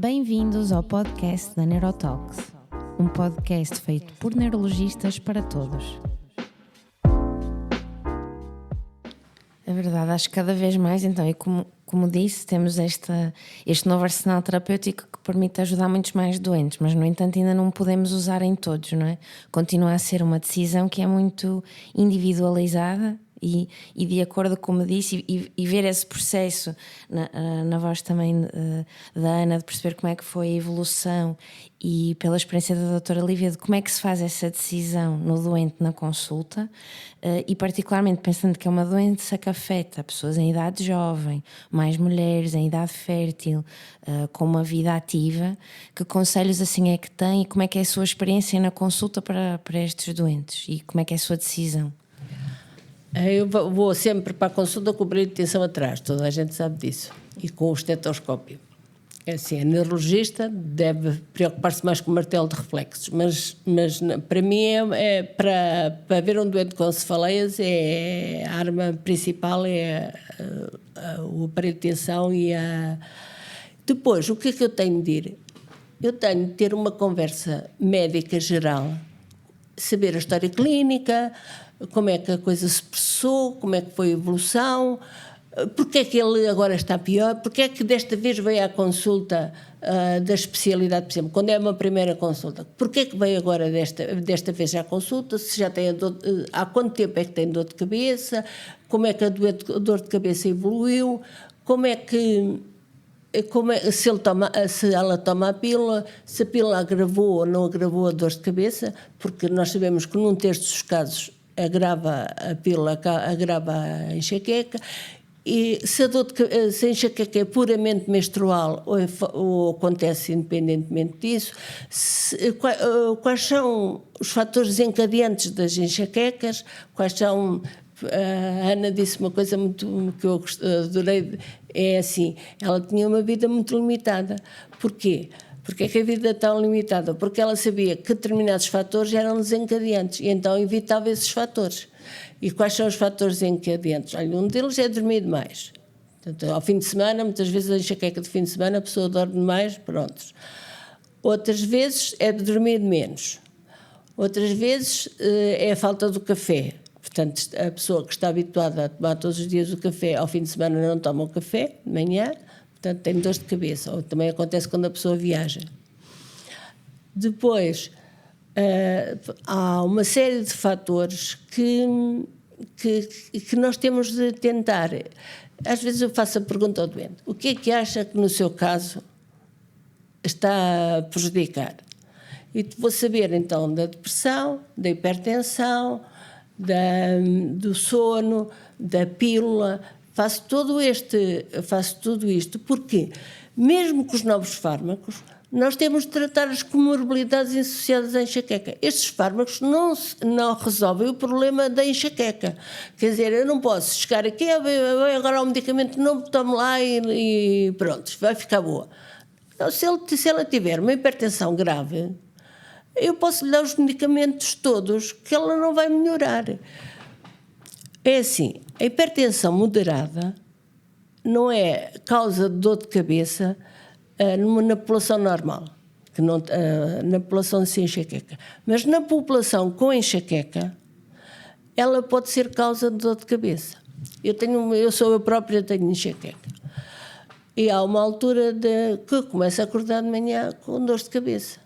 Bem-vindos ao podcast da Neurotalks, um podcast feito por neurologistas para todos. É verdade, acho que cada vez mais, então, e como disse, temos este novo arsenal terapêutico que permite ajudar muitos mais doentes, mas, no entanto, ainda não podemos usar em todos, não é? Continua a ser uma decisão que é muito individualizada e de acordo com como disse, e ver esse processo na voz também da Ana, de perceber como é que foi a evolução e pela experiência da doutora Lívia, de como é que se faz essa decisão no doente na consulta, e particularmente pensando que é uma doença que afeta pessoas em idade jovem, mais mulheres em idade fértil, com uma vida ativa, que conselhos assim é que tem e como é que é a sua experiência na consulta para estes doentes e como é que é a sua decisão? Eu vou sempre para a consulta com o brilho de tensão atrás, toda a gente sabe disso, e com o estetoscópio. É assim, a neurologista deve preocupar-se mais com o martelo de reflexos, mas para mim para ver um doente com cefaleias, a arma principal é o aparelho de tensão e a... Depois, o que é que eu tenho de ir? Eu tenho de ter uma conversa médica geral, saber a história clínica, como é que a coisa se processou, como é que foi a evolução, porque é que ele agora está pior, porque é que desta vez veio à consulta da especialidade, por exemplo, quando é uma primeira consulta, porque é que veio agora desta vez à consulta, se já tem há quanto tempo é que tem dor de cabeça, como é que a dor de cabeça evoluiu, se ela toma a pílula, se a pílula agravou ou não agravou a dor de cabeça, porque nós sabemos que num terço dos casos agrava a pílula, agrava a enxaqueca, e se a enxaqueca é puramente menstrual ou acontece independentemente disso, quais são os fatores desencadeantes das enxaquecas, quais são... A Ana disse uma coisa muito que eu adorei, é assim, ela tinha uma vida muito limitada. Porquê? Porque é que a vida é tão limitada? Porque ela sabia que determinados fatores eram desencadeantes e então evitava esses fatores. E quais são os fatores desencadeantes? Olha, um deles é dormir demais. Portanto, ao fim de semana, muitas vezes a enxaqueca de fim de semana, a pessoa dorme demais, prontos. Outras vezes é de dormir menos. Outras vezes é a falta do café. Portanto, a pessoa que está habituada a tomar todos os dias o café, ao fim de semana não toma o café, de manhã, portanto tem dores de cabeça. Ou também acontece quando a pessoa viaja. Depois, há uma série de fatores que nós temos de tentar. Às vezes eu faço a pergunta ao doente: o que é que acha que no seu caso está a prejudicar? E vou saber então da depressão, da hipertensão, do sono, da pílula, faço tudo isto, porque mesmo com os novos fármacos, nós temos de tratar as comorbilidades associadas à enxaqueca. Estes fármacos não resolvem o problema da enxaqueca. Quer dizer, eu não posso chegar aqui, agora há um medicamento novo, tomo lá e pronto, vai ficar boa. Então, se ela tiver uma hipertensão grave, eu posso lhe dar os medicamentos todos que ela não vai melhorar. É assim, a hipertensão moderada não é causa de dor de cabeça na população normal, na população sem enxaqueca. Mas na população com enxaqueca, ela pode ser causa de dor de cabeça. Eu própria tenho enxaqueca. E há uma altura que eu começo a acordar de manhã com dor de cabeça.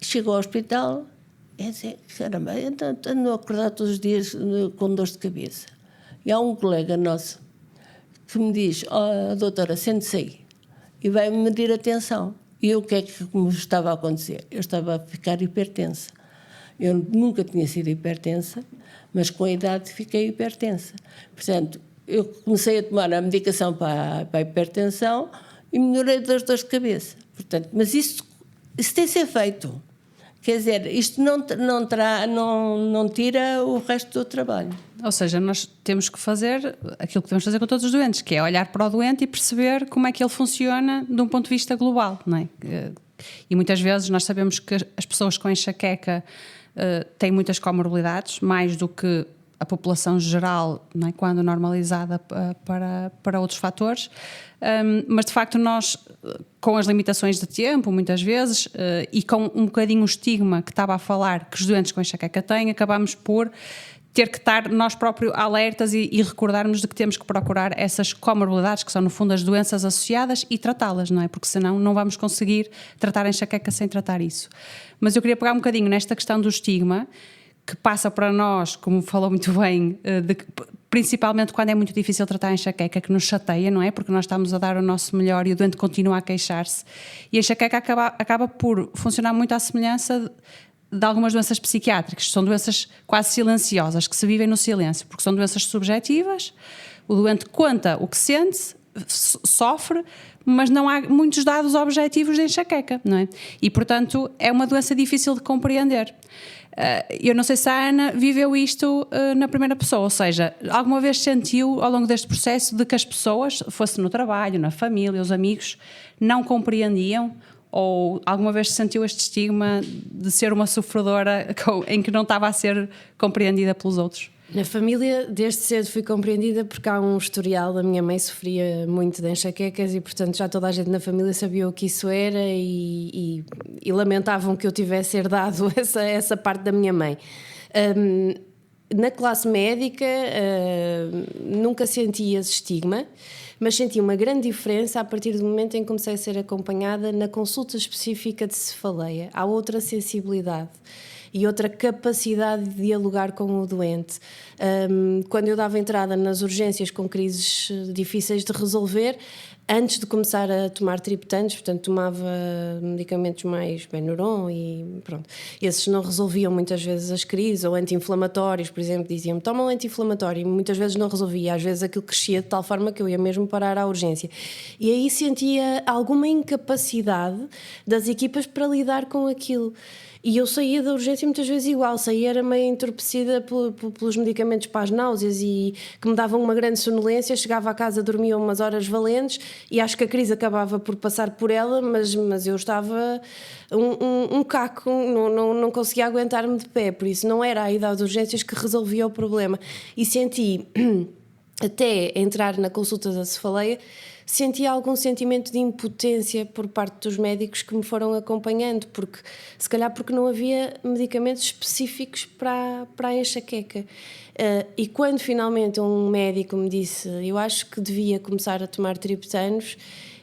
Chego ao hospital e digo: caramba, então ando a acordar todos os dias com dores de cabeça. E há um colega nosso que me diz: doutora, sente-se aí. E vai-me medir a tensão. E o que é que me estava a acontecer? Eu estava a ficar hipertensa. Eu nunca tinha sido hipertensa, mas com a idade fiquei hipertensa. Portanto, eu comecei a tomar a medicação para a hipertensão e melhorei das dores de cabeça. Portanto, mas isso tem de ser feito. Quer dizer, isto não tira o resto do trabalho. Ou seja, nós temos que fazer aquilo que devemos fazer com todos os doentes, que é olhar para o doente e perceber como é que ele funciona de um ponto de vista global, não é? E muitas vezes nós sabemos que as pessoas com enxaqueca têm muitas comorbilidades, mais do que a população geral, não é? Quando normalizada para outros fatores. Mas de facto nós, com as limitações de tempo muitas vezes, e com um bocadinho o estigma que estava a falar que os doentes com enxaqueca têm, acabamos por ter que estar nós próprios alertas e recordarmos de que temos que procurar essas comorbilidades, que são no fundo as doenças associadas, e tratá-las, não é? Porque senão não vamos conseguir tratar a enxaqueca sem tratar isso. Mas eu queria pegar um bocadinho nesta questão do estigma, que passa para nós, como falou muito bem, principalmente quando é muito difícil tratar a enxaqueca, que nos chateia, não é? Porque nós estamos a dar o nosso melhor e o doente continua a queixar-se. E a enxaqueca acaba por funcionar muito à semelhança de algumas doenças psiquiátricas. São doenças quase silenciosas, que se vivem no silêncio, porque são doenças subjetivas. O doente conta o que sente, sofre, mas não há muitos dados objetivos de enxaqueca, não é? E, portanto, é uma doença difícil de compreender. Eu não sei se a Ana viveu isto na primeira pessoa, ou seja, alguma vez sentiu ao longo deste processo de que as pessoas, fosse no trabalho, na família, os amigos, não compreendiam, ou alguma vez sentiu este estigma de ser uma sofredora em que não estava a ser compreendida pelos outros? Na família, desde cedo fui compreendida porque há um historial. A minha mãe sofria muito de enxaquecas e, portanto, já toda a gente na família sabia o que isso era e lamentavam que eu tivesse herdado essa parte da minha mãe. Na classe médica, nunca senti esse estigma, mas senti uma grande diferença a partir do momento em que comecei a ser acompanhada na consulta específica de cefaleia. Há outra sensibilidade e outra capacidade de dialogar com o doente. Quando eu dava entrada nas urgências com crises difíceis de resolver, antes de começar a tomar triptanos, portanto tomava medicamentos mais Benuron e pronto, esses não resolviam muitas vezes as crises, ou anti-inflamatórios, por exemplo, diziam-me toma um anti-inflamatório, e muitas vezes não resolvia, às vezes aquilo crescia de tal forma que eu ia mesmo parar à urgência. E aí sentia alguma incapacidade das equipas para lidar com aquilo. E eu saía da urgência muitas vezes igual, saía era meio entorpecida pelos medicamentos para as náuseas e que me davam uma grande sonolência, chegava a casa, dormia umas horas valentes e acho que a crise acabava por passar por ela, mas eu estava um caco, não conseguia aguentar-me de pé, por isso não era a ida às urgências que resolvia o problema. E senti, até entrar na consulta da cefaleia, senti algum sentimento de impotência por parte dos médicos que me foram acompanhando, porque se calhar porque não havia medicamentos específicos para a enxaqueca. E quando finalmente um médico me disse eu acho que devia começar a tomar triptanos,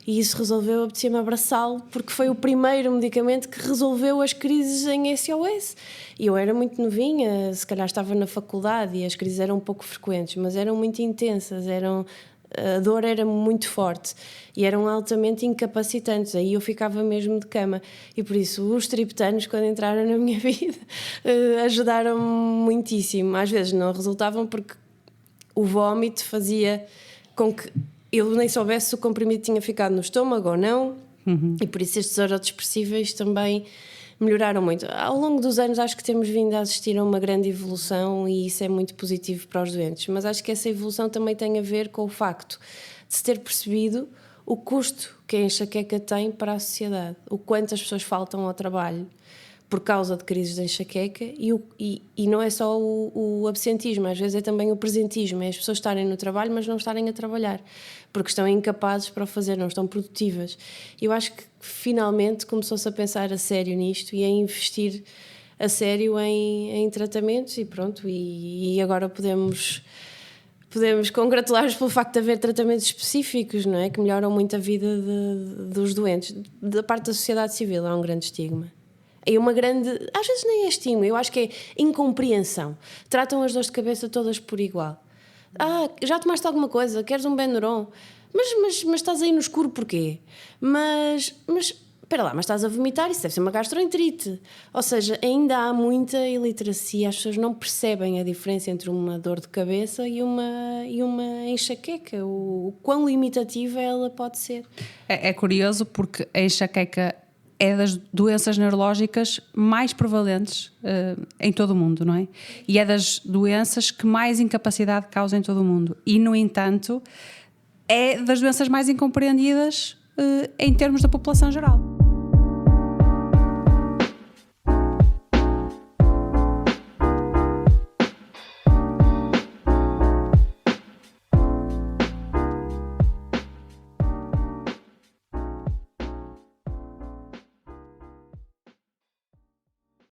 e isso resolveu, apetecia-me abraçá-lo, porque foi o primeiro medicamento que resolveu as crises em SOS. E eu era muito novinha, se calhar estava na faculdade e as crises eram um pouco frequentes, mas eram muito intensas, a dor era muito forte e eram altamente incapacitantes, aí eu ficava mesmo de cama e por isso os triptanos, quando entraram na minha vida, ajudaram-me muitíssimo. Às vezes não resultavam porque o vómito fazia com que eu nem soubesse se o comprimido tinha ficado no estômago ou não, e por isso estes orodepressíveis também melhoraram muito. Ao longo dos anos acho que temos vindo a assistir a uma grande evolução e isso é muito positivo para os doentes, mas acho que essa evolução também tem a ver com o facto de se ter percebido o custo que a enxaqueca tem para a sociedade, o quanto as pessoas faltam ao trabalho por causa de crises de enxaqueca e não é só o absentismo, às vezes é também o presentismo, é as pessoas estarem no trabalho mas não estarem a trabalhar, porque estão incapazes para o fazer, não estão produtivas. E eu acho que finalmente começou-se a pensar a sério nisto e a investir a sério em tratamentos e pronto, e agora podemos congratular-nos pelo facto de haver tratamentos específicos, não é? Que melhoram muito a vida dos doentes. Da parte da sociedade civil há um grande estigma. É uma grande, às vezes nem é estigma, eu acho que é incompreensão. Tratam as dores de cabeça todas por igual. Já tomaste alguma coisa? Queres um Benuron? Mas estás aí no escuro porquê? Mas espera lá, mas estás a vomitar, isso deve ser uma gastroenterite. Ou seja, ainda há muita iliteracia, as pessoas não percebem a diferença entre uma dor de cabeça e uma enxaqueca, o quão limitativa ela pode ser. É curioso porque a enxaqueca é das doenças neurológicas mais prevalentes em todo o mundo, não é? E é das doenças que mais incapacidade causa em todo o mundo. E, no entanto, é das doenças mais incompreendidas em termos da população geral.